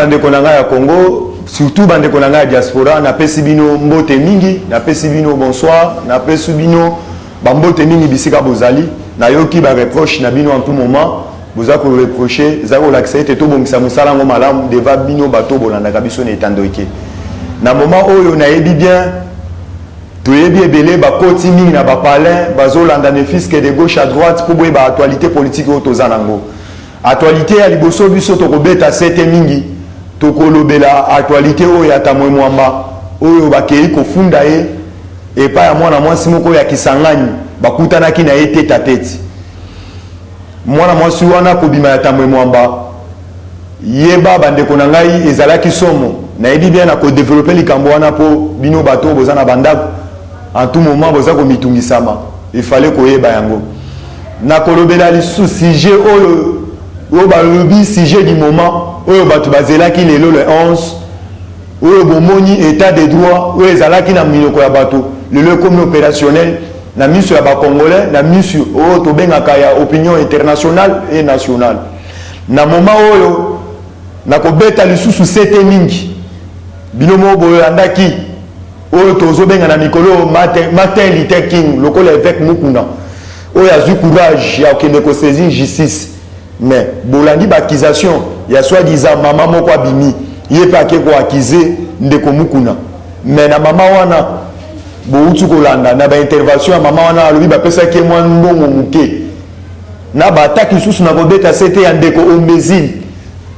bandeko na ngai ya Congo, surtout bandeko na ngai ya diaspora, na pesi bino mbote mingi, na pesi bino bonsoir, na pesi bino bambote mingi bisika bozali, na yoki ba reproche na bino en tout moment, boza ko reprocher, za ko l'accepter to bongisa musala ngo malamu deva bino bato bolanda kabiso na etandoike. Na moment oyo na yebi bien, to yebi ebele ba koti mingi na ba palais, bazolanda ne fiske de gauche à droite pour boye ba actualité politique o tozanango. Actualité ya liboso biso to kobeta sete mingi. Tokolobela actualité oyo ya tamwe mwamba oyo bakei kofunda ye epa ya mwana mwasi moko ya Kisangani bakutanaki na ye tete a tete. Mwana mwasi wana kobima ya tamwe mwamba yeba bandeko na ngai ezalaki somo na yebi bien na ko développer likambo wana po bino bato boza na bandako en tout moment boza ko mitungisama il fallait ko yeba yango na kolobela lisu sujet oyo balobi sujet du moment oyo bato bazelaki lelo le 11 oyo bomoni état de droit oyo ezalaki na minoko ya bato lelo comme opérationnel na miso ya bakongolais na miso oyo tobengaka ya opinion internationale et nationale na moment oyo na kobeta lisusu sete mingi bino mo bolandaki oyo tozobenga na mikolo Martin Luther King lokola évêque Mukuna oyo azwi courage ya okende kosaisir justice. Mais bolandi bakisation ya soi-disant mama moko abimi yepa ke ko akize ndeko Mukuna mais na mama wana boutu kolanda na ba intervention ya mama wana alobi ba pesa ke mwa ndongo muke na ba attaque susu na kobeta sete ya ndeko Ombezile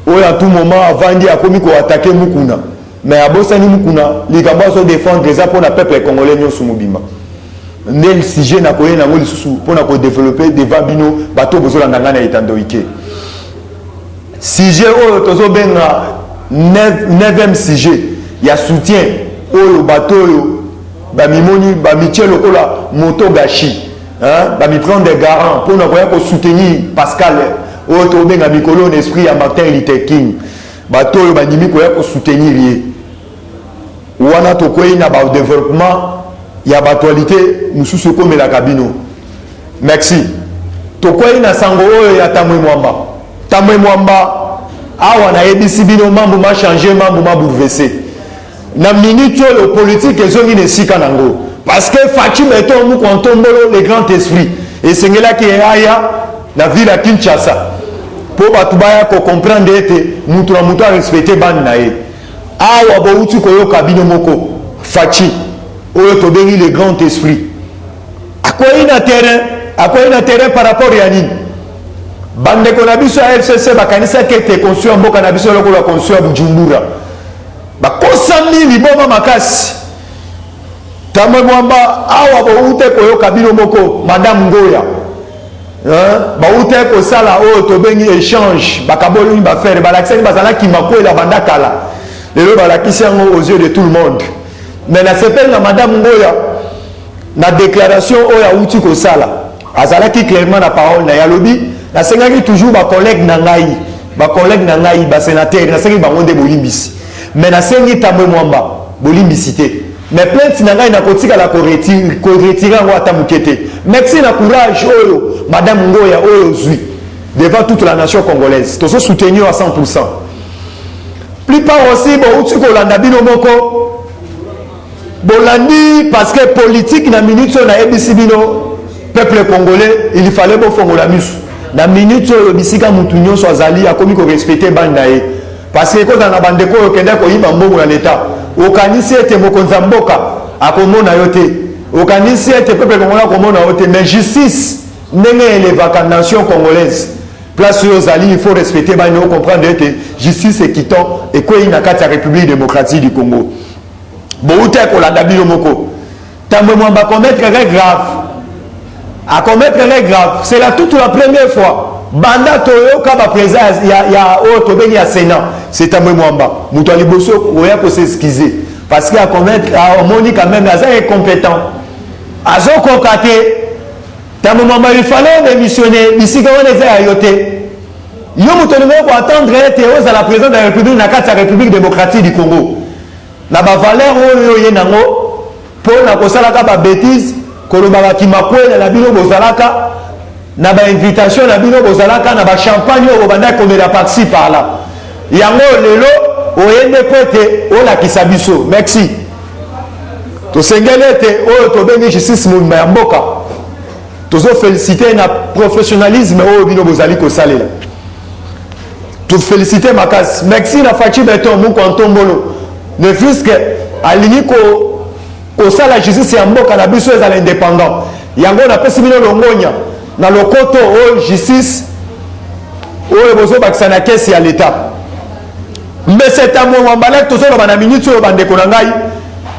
oyo à tout moment avandi akomi ko attaquer Mukuna mais abosani Mukuna likambo so défendre déjà pour la peuple congolais nyoso mobimba ndel sujet na koyena ngo lisusu pona ko développer devant bino bato bozolanda ngana etandoike sujet oyo tozo benga 9e sujet ya soutien oyo bato oyo ba mimoni ba mitie lokola moto gashi hein ba mi prendre des garants pona koya ko soutenir Pascal oyo to benga mikolo l'esprit ya Martin Luther King bato oyo ba ndimi koya ko soutenir ye wana to koyina ba développement ya batualité mususu komela kabino. Merci. Tokwei na sango oyo ya tamwe mwamba awa na ebisi bino mambo ma changer mambo ma bouleverser na minute le politique ezongi ne sika nango parce que Fatou meto mu kontombolo le grand esprit et sengela ki aya na ville ya Kinshasa po batubaya ko comprendre ete mutu na mutu a respecter ban na ye awa bo uti ko yoka bino moko Fatou oyo tobengi le grand esprit akoyi na terrain par rapport ya nini bandeko na biso ya FCC bakanisa kete konsu ya mboka na biso lokola konsu ya Bujumbura bakosami liboma makasi tamwe mwamba awa boute koyoka bino moko madame Ngoya baute kosala oyo tobengi échange bakaboli bafere balakisaki bazalaki makwela bandakala lelo balakisi yango aux yeux de tout le monde. Mais na sepel na madame Ngoya na déclaration oya uti ko sala azalaki clairement na parole na yalobi na sengaki toujours ba collègue na ngai ba sénateur na sengi bango nde bolimbisi mais na sengi tamwe mwamba bolimbisi te mais plainte na ngai na kotika la ko retirer ngo ata mukete merci na courage oyo madame Ngoya oyo zui devant toute la nation congolaise to so soutenir à 100%. Plupart aussi bo uti ko landa bino moko bolandi parce que politique na minute na ebisi bino peuple congolais il fallait bo fongola misu na minute le bisika mutu nyonso azali akomi ko respecter banda ye parce que koza na bandeko yo kenda ko yimba mbongo na leta okanisi ete mokonza mboka akomona yo te okanisi ete peuple congolais akomona yo te mais justice ndenge elevaka nation congolaise place yo zali il faut respecter banda yo comprendre ete justice équitant et ko ina kati ya République démocratique du Congo. Boute kolanda bino moko tamwe mwamba commettre grave à commettre grave c'est la toute la première fois banda toyoka ba président ya auto bengi ya Sénat c'est tamwe mwamba muto aliboso oya ko s'excuser parce que à commettre à moni quand même aza incompétent azo kokate tamwe mwamba il fallait démissionner bisika wana za yote yo muto ne ko attendre ete oza la président de la République na kati ya République démocratique du Congo na ba valeur oyo ye nango pona kosalaka ba bêtise kolobaka kimakwela na bino bozalaka na ba invitation na bino bozalaka na ba champagne oyo banda komela parti par là yango lelo oyende pote ola kisabiso merci to sengelete o to bengi justice mobimba ya mboka tozo féliciter na professionnalisme o bino bozali ko salela to féliciter makasi merci na Fachi Beton mu kontombolo ne fût-ce que alingi ko sala justice ya mboka na biso ezala indépendant yango na pesi bino longonya na lokoto o justice o bozo bakisa na kesi ya l'état mais c'est un moment balak tozo na minute o bande konangai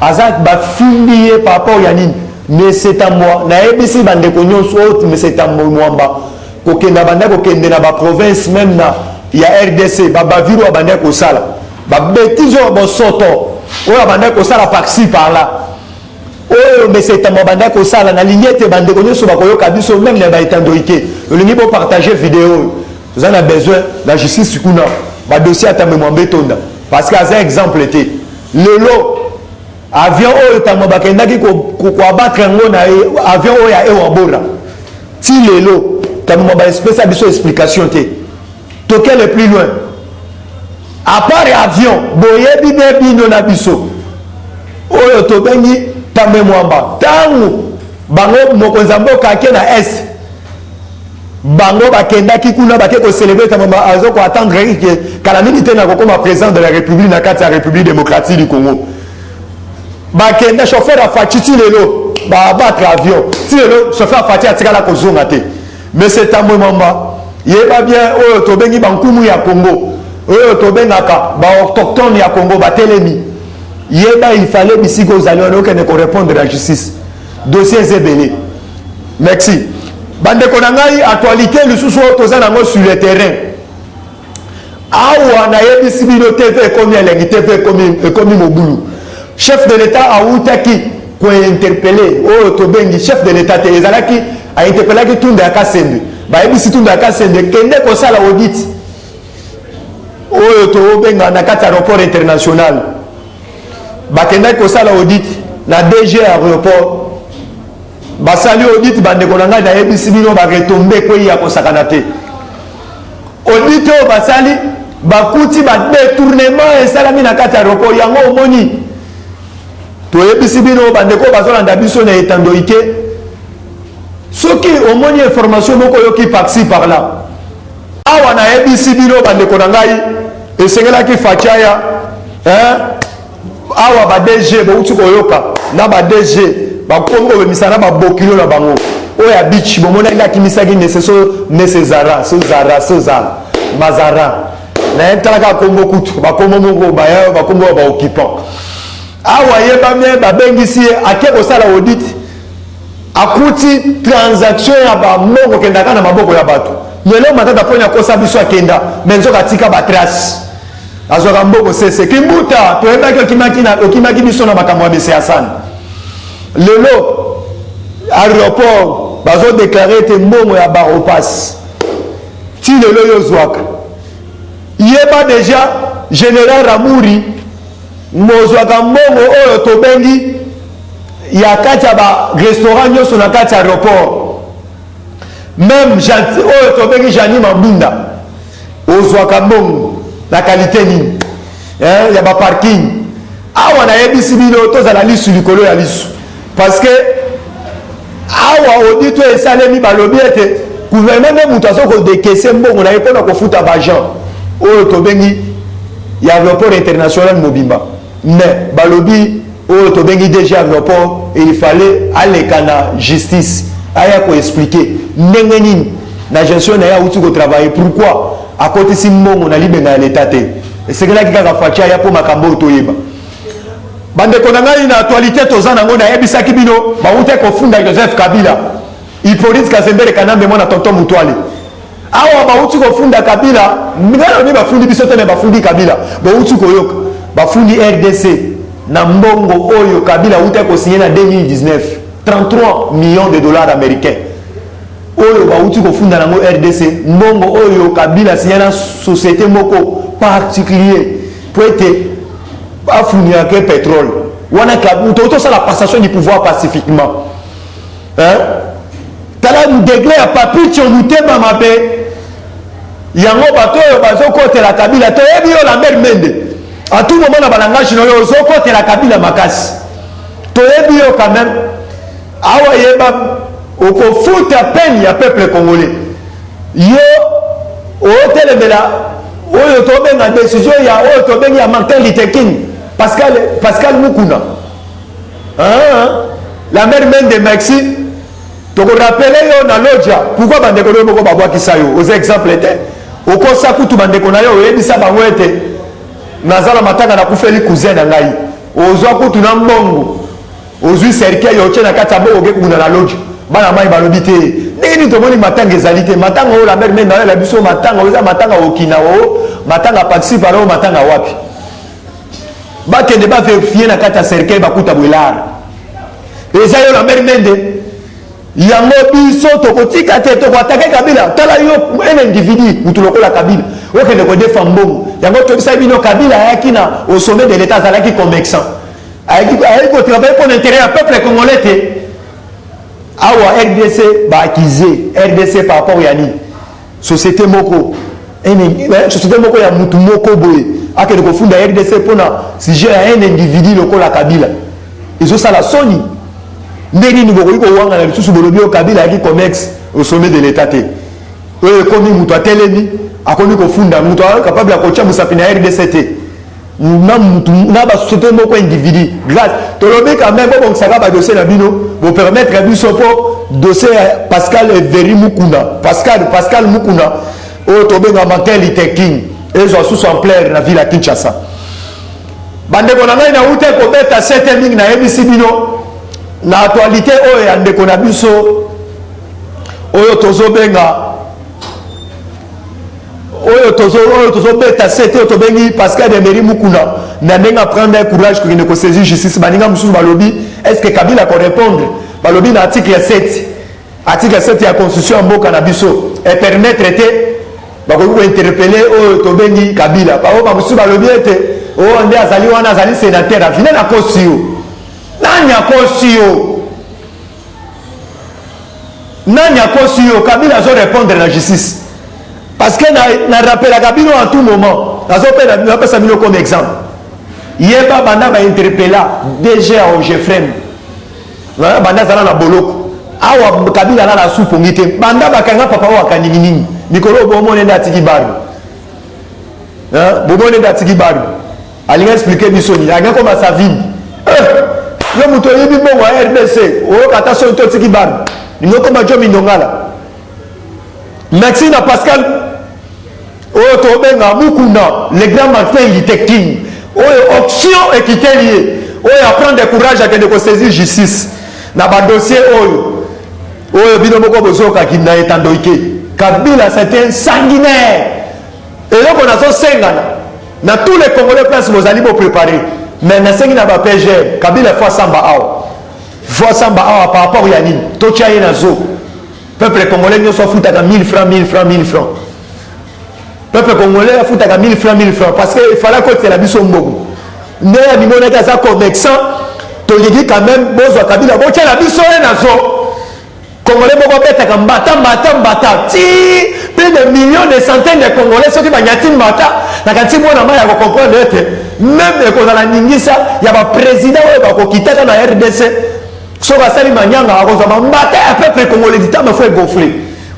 azat ba fimbiye par rapport ya nini mais c'est à moi na ebisi bande konyonso mais c'est à moi ko kenda bande ko kende na ba province même na ya RDC ba baviro bande ko sala ba betizo bo soto o bande ko sala par-ci par-là. Oh, mais c'est un moment que ça, la ligne est bandée, sur la biso, même les baïtandoïké. Le ligne pour partager vidéo. Vous en avez besoin de la justice sur le dossier à ta mémoire bétonda. Parce qu'à un exemple, était le lot, avion, oh, ta mobakenda qui abattre un avion, oh, ya ewa bora. Si le lot, ta mémoire espèce à biso explication, toqué le plus loin. À part avion, boye bibi non abiso. Oh, to bengi. Tambe mwamba tangu bango mokonza mboka ke na est bango bakendaki kuna bake ko célébrer tamamba azoko attendre que kala militaire na kokoma président de la République na kati ya République démocratique du Congo bakenda chauffeur a Fachi lelo ba battre avion ti lelo chauffeur a Fachi atikala ko zonga te mais c'est tambe mwamba yeba bien oyo to bengi bankumu ya Congo oyo to bengaka ba autochtone ya Congo batelemi Yeba, il fallait ici que vous alliez qu'on réponde à la justice. Dossier Zébélé. Merci. Bande Konangai, actualité, le sous-sous sur le terrain. Awa na yebi sibino TV comme il TV comme Moboulou. Chef de l'État a outaki ko interpellé o tobengi chef de l'État te ezalaki a interpellé ki tunda ya Kasende. Ba yebi si tunda ya Kasende kende ko sala audit. O to benga na kati aéroport international. Bakenda ko sala audit na DG aéroport basali audit bande konanga na ebisi bino ba retomber ko ya ko sakana te audit o basali bakuti ba détournement esalami na kati aéroport yango omoni to ebisi bino bande ko bazolanda biso na etandoike soki omoni information moko yoki par-ci par-là awa na ebisi bino bande konanga esengela ki fachaya awa ba DG ba uti koyoka na ba DG ba kongo be misana ba bokilo na bango oya beach bo mona ngaki misaki necessaire César Mazara na entalaka kongo kutu ba kongo mongo ba ya ba kongo ba occupant awa yeba me ba bengisi akeko sala audit akuti transaction ya ba mongo kenda kana maboko ya bato yelo matata ponya kosa biso akenda menzo katika ba trace azwaka mboko sese kimbuta toyebaki okimaki biso na makambo ya bese ya sana lelo aéroport bazodéclare ete mbongo ya baropas ti lelo yozwaka yeba deja général Ramuri mozwaka mbongo oyo tobengi ya kati ya barestaurant nyonso na kati ya aéroport même oyo tobengi Jani Mabunda ozwaka mbongo la qualité ni il y a pas parking awa na yebisi bino tozala lisu likolo ya lisu parce que awa audito esalemi balobi ete gouvernement mutu azoko dekese mbongo na ye mpona kofuta baagent oyo tobengi ya aéroport international mobimba mais balobi oyo tobengi DG aéroport et il fallait aleka na justice aya koexplike ndenge nini na gestion na ye auti kotravaille pourquoi akotisi mbongo na libenga ya leta te esekelaki kaka facia ya mpo makambo oyo toyeba bandeko na ngai na actualité toza nango nayebisaki bino bauti kofunda Joseph Kabila Hippolyte Kazembere Kanambe mwana tonton Mutwale awa bauti kofunda Kabila ngalo bafundi biso te me bafundi Kabila bauti koyoka bafundi RDC na mbongo oyo Kabila uti kosigné na 2019 $33 millions américains oyo bauti kofunda nango RDC mbongo oyo Kabila signé na société moko particulier pour être afunira que pétrole wana Kabila ça la passation du pouvoir pacifiquement tala degré ya papi tshomutema mabe yango bato oyo bazokotela Kabila toyebi yo Lambert Mende à tout moment na balangage no yo zokote la kabila makasi toyebi yo quand même awa yeba oko fout à peine ya peuple congolais yo otelemela oyo tobenga décision ya oyo tobenga Martin Luther King Pascal Mukuna la mère même de Maxi to ko rappeler yo na lodja pourquoi bande ko moko babwa kisayo aux exemples était okosa kutu bande ko na yo yebisa bango ete nazala matanga na kufeli cousin na ngai ozwa kutu na mbongo ozwi cercueil yo tena kata bo oge kuna na lodja bana mai balobi te ndeni to moni matanga ezalité matanga o la mère même na la biso matanga oza matanga okina o matanga participe alors matanga wapi bakende ba vérifier na kata cercueil bakuta bwelar eza yo la mère mende yango biso tokotika te tokoatake Kabila tala yo un individu mutu lokola Kabila okende ko defa mbongo yango tobisa bino Kabila ayaki na au sommet de l'état azalaki convaincant ayaki ko travailler pour l'intérêt du peuple congolais te awa RDC ba akizé RDC par rapport ya ni société moko société moko ya mutu moko boye akende ko funda RDC pona sujet ya un individu lokola Kabila izo sala soni ndeni ni boko iko wanga na lisusu bolobi o Kabila yaki comex au sommet de l'état te oyo komi mutu atelemi akomi ko funda mutu capable ya kocha musapi na RDC te na ba société moko individu grâce tolobi quand même bon ça va dossier na bino vous permettre biso po dossier Pascal Veri Mukuna Pascal Mukuna o tobenga Martin Luther King ezo sous en plaire na ville ya Kinshasa bande ko na ngai na ute ko beta 7 mingi na ABC bino na actualité oyo ya ndeko na biso oyo tozobenga oyo tozobeta sete oyo tobengi Pascal Emery Mukuna na ndenge prendre courage kokende kosaisir justice baninga mosusu balobi est-ce que Kabila ko répondre balobi na article 7 ya constitution ya mboka na biso et permettre te bakoki ko interpeller oyo tobengi Kabila bao bamosusu balobi ete oyo nde azali wana azali sénateur afine na kosi yo nani akosi yo Kabila azo répondre na justice parce que na rappel à Kabila en tout moment azo pe na pesa bino comme exemple yeba banda ba interpella DG à Ogefrem banda zala na boloko awa Kabila na soupe ngite banda bakanga papa wa kaningi mikolo bomone nda tiki baru bomone nda tiki baru alinga expliquer bisoni anga comme sa vie yo muto yebi bongo a RDC o kata so to tiki baru ngoko ma jomi ndongala merci na Pascal oyo tobenga Mukuna le grand Martin Luther King oyo option équité liée oyo apprendre courage akende ko saisir justice na ba dossier oyo bino moko bozoka kinna etandoike Kabila c'est un sanguinaire et là on a so sengana na tous les Congolais place mozali bo préparer mais na sengi na ba PG Kabila fois samba awa par rapport ya nini to tchaye na zo peuple congolais nyo so futaka 1000 francs peuple congolais futaka 1000 francs parce que il fallait que la biso mbongo ne ya mimona ka za convaincant to dit quand même bozo Kabila bo tcha la biso na zo congolais boko betaka mbata ti plus de millions de centaines de congolais soki banyati mbata na kanti mona maya ko comprendre ete même ko na ningisa ya ba président oyo ba ko kitaka na RDC so basali manyanga akozama mbata ya peuple congolais dit ma faut gonfler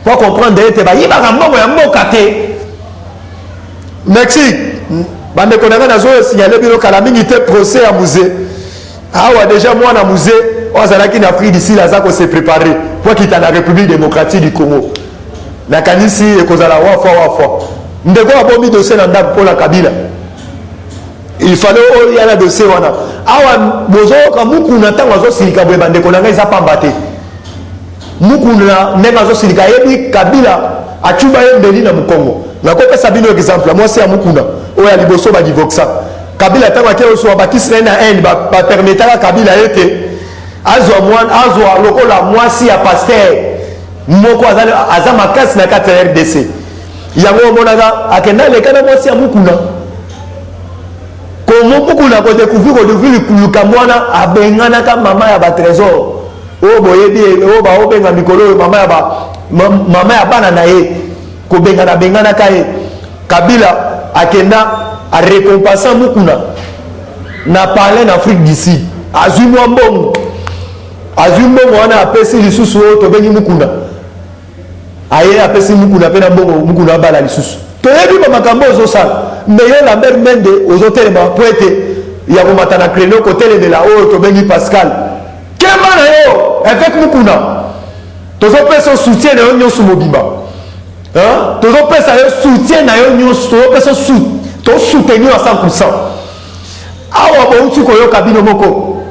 pour comprendre ete ba yiba mbongo ya mboka te Mexique bande konanga na zo signaler bino kala mingi te procès à musée awa déjà moi na musée ozalaki na Afrique d'ici là ça ko se préparer pour quitter la République démocratique du Congo na kanisi ekozala wa fois ndeko abomi dossier na ndako pour la Kabila il fallait il y a la dossier wana awa bozo ka Mukuna tango zo silika boye bande konanga isa pamba te Mukuna nenga zo silika yebi Kabila achuba yendeli na Mukongo na ko pesa bino exemple moi c'est Mukuna oya liboso ba divoxa Kabila tango akelo so bakisina na end ba permettra Kabila ete azwa lokola mwasi ya pasteur moko aza makasi na kati ya RDC yango omonaka akenda leka na mwasi ya Mukuna komo Mukuna ko découvrir kuluka mwana abenganaka mama ya ba trésor o boyebi o ba obenga mikolo mama ya bana na ye ko bengana ka ye Kabila akenda a récompensant Mukuna n'a parlé en Afrique d'ici azumwa mbongo wana apesi lisusu to bengi Mukuna aye apesi Mukuna pena mbongo Mukuna bala lisusu to yebi ba makambo zo sala meyo Lambert Mende ozotere ba poete ya komata na créneau côté de la haut to bengi Pascal kema na yo avec Mukuna tozo pesa soutien na yo nyosu mobimba hein tozo pesa yo soutien na yo nyosu tozo pesa to soutenir à 100%. Awa bo uti ko yo kabino moko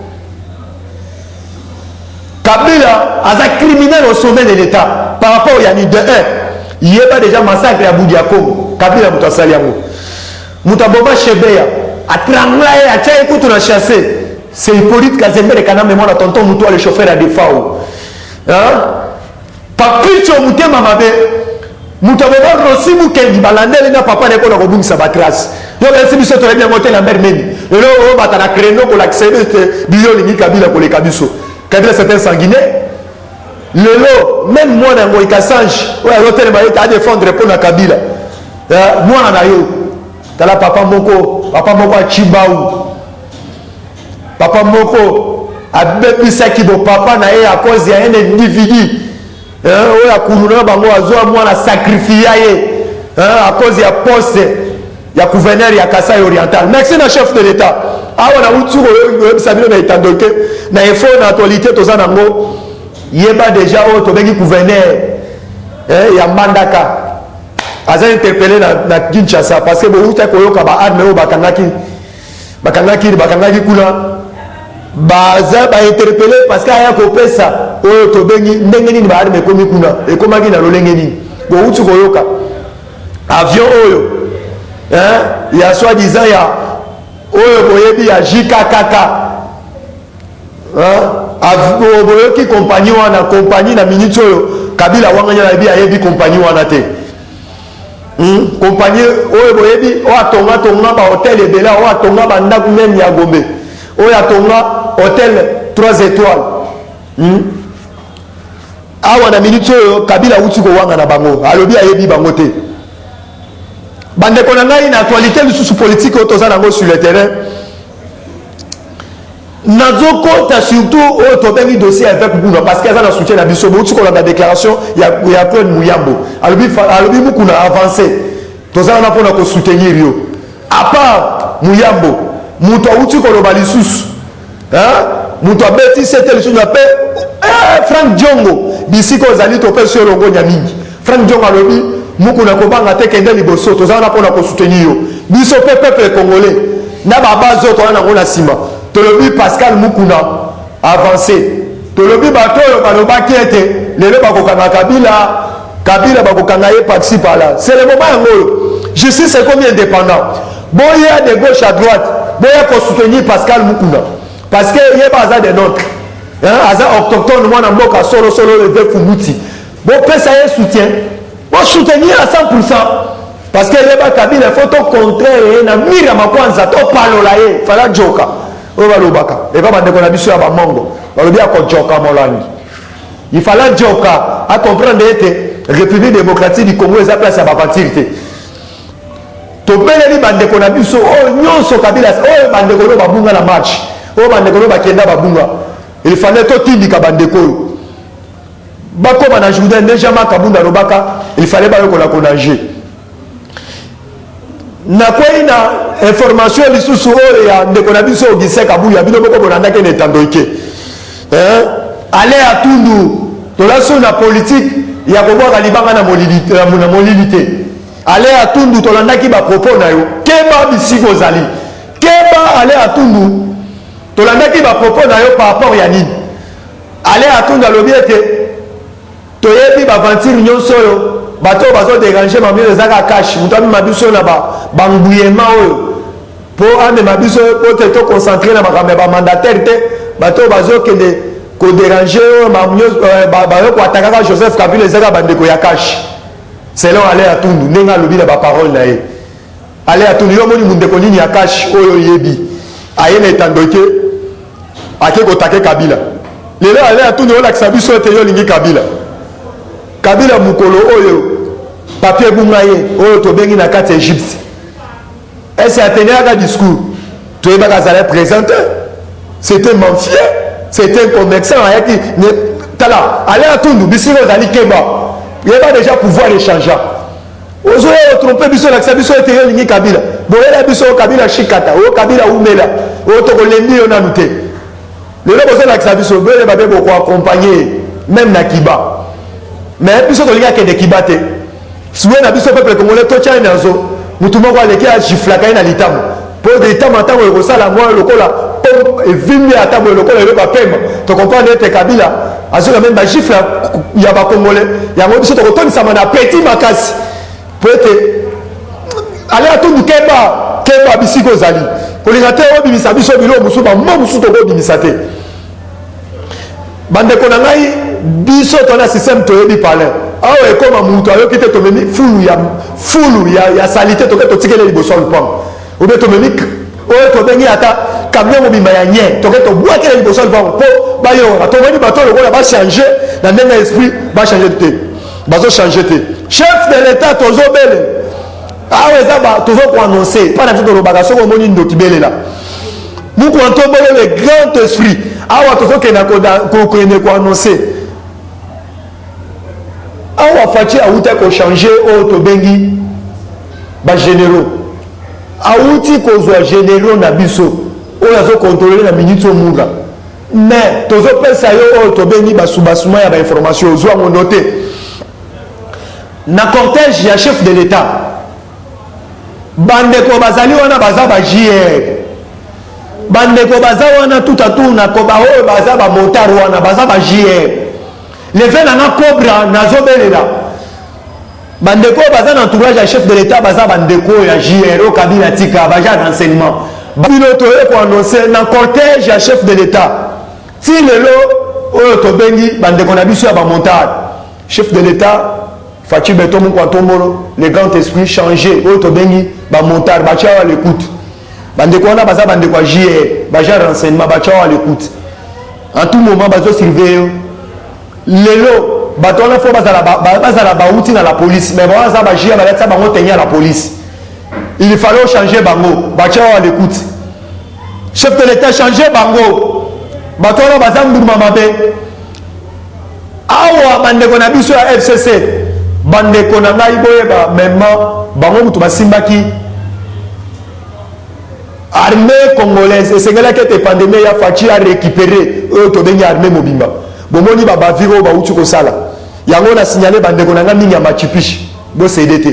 Kabila a un criminel au sommet de l'État par rapport au Yannick de 1. Il y a pas déjà massacre à Boudiakom. Kabila Mouta Saliamo. Mouta Boba Chebeya. A Tranglaye, a Tchaï écoute on a chassé. C'est Hippolyte Kazembe et Kana Mémoire, tonton Moutoua, le chauffeur à Defao. Hein? Papicho Mouté Mamabe. Mouta Boba Rossi Moukendi, Balandel, n'a papa n'est pas dans le Sabatras. Donc, si vous êtes bien monté la mer Meni. Et là, on va t'en créneau pour l'accéder de Bioli Kabila pour les Kabiso. Kabila c'est un sanguinaire. Lelo, même moi dans mon Kassange, ouais, l'hôtel m'a dit à défendre pour la Kabila. Moi en ayo, t'as là papa Moko à Chibaou. Papa Moko a bébé qui bon papa na à cause il y a un individu. Ouais, à Koulouna bango azo moi la sacrifié à cause il y a poste. Il y a gouverneur, il y a Kassai oriental. Merci le chef de l'État. Ah, on a eu tout le monde qui a été doté. Na info na actualité to zanango. Yeba déjà au to bengi gouverneur. Il y a Mandaka. Aza interpellé na Kinshasa parce que bo uta koyoka ba adme o bakangaki kula. Baza ba interpellé parce que aya ko pesa o to bengi ndenge nini ba adme komi kuna. E komaki na lolenge nini. Bo uta koyoka. Avion oyo. Il y a soi-disant, il y a JKKK. Qui compagnie ou en compagnie na minute Kabila wanganya na bi ayebi compagnie ou en até. Compagnie oyebi o atonga ba hôtel ebela o atonga ba ndaku même ya Gombe. O atonga hôtel 3 étoiles. Awa na minute Kabila uti ko wanga na bango. Alobi ayebi bango te. Bande konanga une actualité sous politique sur le terrain. Nazoko ta surtout au tobengi dossier avec Bouna parce qu'elle a soutien à Bisobo tu la déclaration il y a plein de Mouyambo. Alobi Mukuna avancé. Toza na pona ko soutenir yo. À part Mouyambo, muto uti ko lo balisusu. Hein? Muto beti c'était le suñu appel Frank Diongo bisiko zali to pe sur longo nyamingi. Frank Diongo alobi Mukuna kobanga te kende liboso tozana pona ko soutenir yo biso peuple congolais na baba zoto wana ngona sima tolobi Pascal Mukuna avancé tolobi bato yo baloba kiete lelo bakokanga Kabila bakokanga ye parti par là c'est le moment ngolo justice est comme indépendant boya de gauche à droite boya ko soutenir Pascal Mukuna parce que ye baza de notre aza autochtone mwana mboka solo le veuf muti bon pesa ye soutien pour soutenir à 100%. Parce que les Kabila, il faut au contraire, il y a mira makwanza, to palola ye, fala joka. O balobaka. Et pas de konabiso ya ba mongo. Balobi ko joka molandi. Il fallait joka à comprendre que République démocratique du Congo est à place à ba partirité. To beleli bande konabiso o nyonso Kabila, o bande ko ba bunga la marche. O bande ko ba kenda ba bunga. Il fallait to tindika bande ko. Bako bana Jourdain déjà makabunda robaka il fallait ba ko la konager na kwa ina information lisusu o ya ndeko na biso ogise kabuya bino boko bonanda ke netandoike aller à Tundu to la so na politique ya ko bwa libanga na molilité aller à Tundu to landa ki ba propos na yo keba bisiko zali keba aller à Tundu to landa ki ba propos na yo par rapport ya nini aller à Tundu alobiete toyebi baventure nyonso oyo bato bazo déranger mamie ezaka cash mutu amema biso na banguyema oyo po amema biso po te to concentré na makambo ya bamandataire te bato bazokende kodéranger oyo bayo koatakaka Joseph Kabila ezaka bandeko ya cash selon ale ya Tundu ndenge alobi na baparole na ye ale ya Tundu yo moni mundeko nini ya cash oyo yebi aye na etandoke ake kotake Kabila lelo ale ya Tundu olakisa biso ete yo lingi Kabila mukolo oyo papier bunga ye oyo to bengi na kati Egypte Est-ce qu'il a tenu un discours? Tu es présenté. C'était un mafieux, c'était un commerçant. Allez à tout nous, Bissiro Zali Keba. Il n'y a pas déjà pouvoir échanger. Vous avez trompé Bissiro, Bissiro était Lingi Kabila. Boyela Bissiro Kabila Chikata, ou Kabila Oumela, ou Tokolemi Onanute. Le lot de la Bissiro, vous avez beaucoup accompagné, même Nakiba. Mais Bissiro Tolinga qui est de Kibate. Si vous avez Bissiro peuple congolais, tout tient un zo. Nous tout le monde qui a giflaka na l'Itam. Pour des temps en temps, on a la moi, le cola, et vimé à table, le cola, le papem. Tu comprends, les Kabila. À ce même gifle, il y a pas congolais. Il y a un autre qui ça m'a petit macasse. Pour être. Allez à tout, Keba, Bissiko Zali. Pour les athées, on bimisa, biso, bilo, moussouba, moi, moussoute, on bimisate. Bande Konangaï, biso, ton système, tu es parler. Ah ouais, comme un mouton, alors que tu es mis fou, il y a salité, tu es tiré les bosons le pomme. Ou bien tu es mis, tu es mis à ta camion ou bien tu es bois qui est les bosons le pomme. Pour bailler, tu es mis bateau, le rôle va changer, dans le même esprit, va changer de thé. Va changer de thé. Chef de l'État, tu es belle. Ah ouais, ça va, tu vas annoncer. Pas dans le bagage, on monte une d'autibelle là. Nous comptons le grand esprit. Ah ouais, tu vas annoncer. Awa fati awuta ko changer o to bengi ba généraux awuti ko zo généraux na biso o ya zo contrôler na minute o munga mais to zo pesa yo o to bengi ba subasuma ya ba information zo ngo noter na cortège ya chef de l'état bande ko bazali wana baza ba JR bande ko baza wana tout à tout na ko ba o baza ba motar wana baza ba JR. Les gens n'ont cobra, n'ont belela. Bandeko, bazan entourage à chef de l'État, bazan bandeko, ya JRO, Kabila Tika, bazan renseignement. Pilote pour annoncer dans cortège à chef de l'État. Si le lot, Otobengi, bandeko nabisu à montage. Chef de l'État, Fatih Beton Kwantomolo, le grand esprit changé, Otobengi, montage, bazan à l'écoute. Bandeko na bazan bandeko à JR, bazan renseignement, bazan à l'écoute. En tout moment, bazan surveille. Lelo batona fo bazala bauti na la police mais baza ba jia ba bango tenir la police il fallait changer bango bacha à l'écoute chef de l'état changer bango batona bazam nduma mabe awa bande kona biso ya FCC bande kona ngai boyeba même bango mutu basimbaki armée congolaise et c'est là que cette pandémie a Fachi a récupéré to bengi armée mobimba bomoni baba viro ba uti ko sala yango na signaler bande ko nanga mingi ya machipishi bo CDT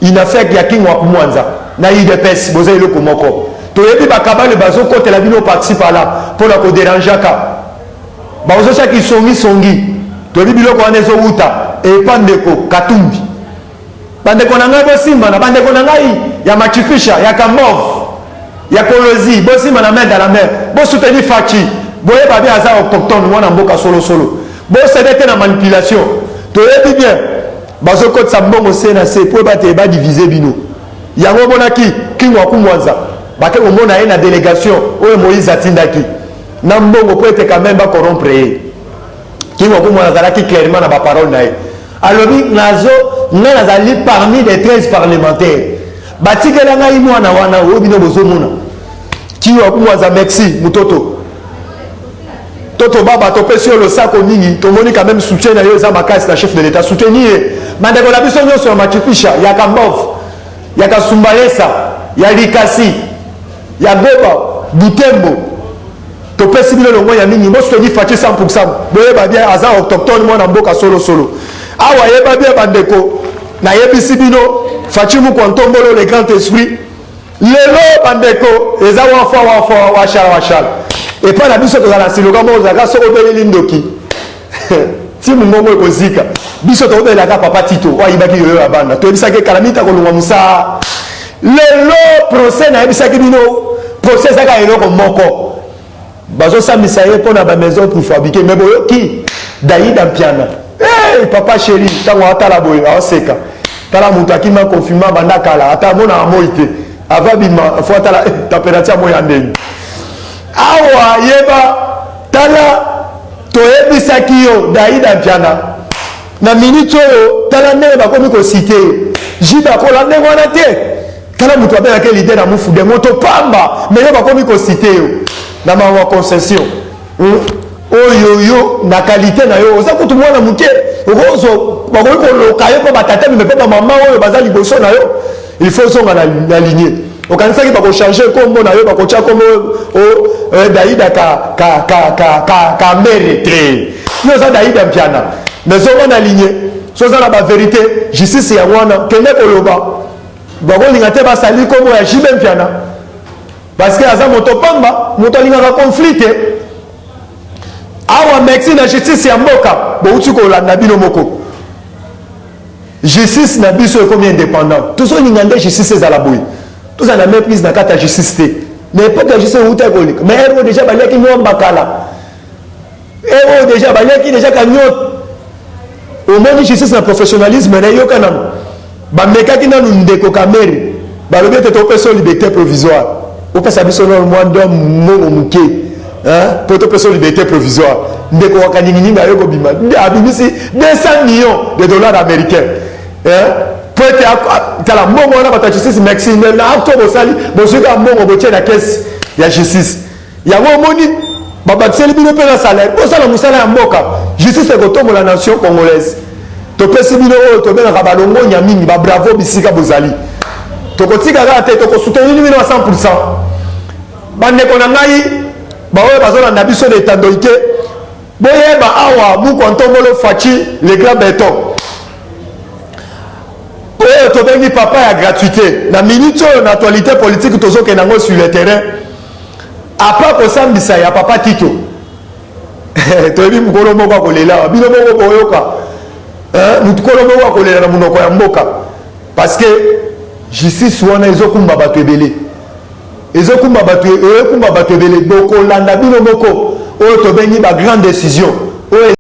il a fait ya king wa mwanza na IDPS boza ile ko moko to yebi ba kabale bazo côté la bino participe là pour la ko déranger ka ba ozo chaki songi to yebi bilo ko anezo uta e pandeko katumbi bande ko nanga bo simba na bande ko nanga ya machipisha ya kamov ya kolozi bo simba na main dans la mer bo soutenir Fachi. Boye babi aza autochtone mwana mboka solo bo cédé na manipulation to yebi bien bazo ko tsambongo sena se po ba te ba diviser bino yango monaki kingwa kumwanza ba ke mona na délégation o Moïse atindaki na mbongo po ete quand même ba corrompre kingwa kumwanza la ki clairement na ba parole na alobi nazo ngana zali parmi les 13 parlementaires batikela ngai mwana wana o bino bozo mona kingwa kumwanza merci mutoto Toto baba topé sur le sac au nini, tout le monde quand même soutient les amakas, la chef de l'État soutenir. Mandeko la biso sur Machipisha, ya Kambov, ya Kasumbalesa, ya Likasi, ya Goba, Butembo. Topé si bien le moyen nini, moi soutenir Fachi 100%. Boye ba bien azar autochtone moi na mboka solo. Awa yeba bien bandeko, na yebi sibino, Fachi mu kwantombolo le grand esprit. Lelo bandeko, ezawa wa wachal. Et pas la biso la siloga mo zaka so obele lindoki ti mungongo ekozika biso to obele ka papa Tito wa ibaki yo abanda to ebisaki kalamita ko lungwa musa lelo procès na ebisaki bino procès aka eloko moko bazo samisa ye pona ba maison pour fabriquer mais boyo ki Daïda Mpiana papa chéri tango atala boyo aseka tala mutu akima confinement banda kala ata mona amoite avabima faut atala température moya ndeni awa yeba tala toyebisaki yo Daïda Mpiana na minute oyo tala ndenge bakomi kosite jiba kola ndenge wana te Quand on a fait l'idée dans mon fou de moto pamba, mais il y a comme il cité dans ma concession. Yo na qualité na yo oza kutu mwana muke ozo bakoki koloka yo po batata mais pas maman oyo baza liboso na yo il faut songa na lignée okanisaki bakochanger kombo na yo bakotia kombo Daïda ka mere tre yo oza Daïda mpiana mais songa na lignée soza na ba vérité justice ya wana kende koloba bakolinga te basali kombo ya jibe mpiana parce que aza moto pamba moto alingaka conflit te awa merci na justice ya mboka bouti kolanda bino moko justice na biso ekomi indépendant tozolinga nde justice ezala boye tozala na méprise na kati ya justice te mais epoke ya justice euta ekolika mais ero déjà baliaki nyomba kala ero déjà baliaki déjà kanyoto omoni justice na professionnalisme na yoka nano bamekaki nanu ndeko kamere balobi ete topesa liberté provisoire opesa biso nano mwa ndo mongo moke pour te liberté provisoire ndeko wakaningininga yoko bima abimisi 200 millions de dollars américains pour être tala mbongo wana bata justice maxime na acto bosali bosuka mbongo botie na caisse ya justice yango moni babatiseli bino pe na salaire bosala musala ya mboka justice ekotombo la nation congolaise topesi bino oyo tobengaka balongo nya mingi ba bravo bisika bozali tokotika kaka te tokosoutenir bino à 100%. bandeko na ngai baoyo bazolanda biso letandoike boyeba awa mukontombolo faci le grand béton oyo tobengi papa ya gratuité na minute oyo na actualité politique tozokenda yango sur le terrain apa kosambisa ya papa Tito toyebi mokolo moko akolela bino moko boyoka mokolo moko akolela na monoko ya mboka parce que justice wana ezokumba bato ebele ezokumba bato ebele bokolanda bino moko oyo tobengi ba grande décision oyo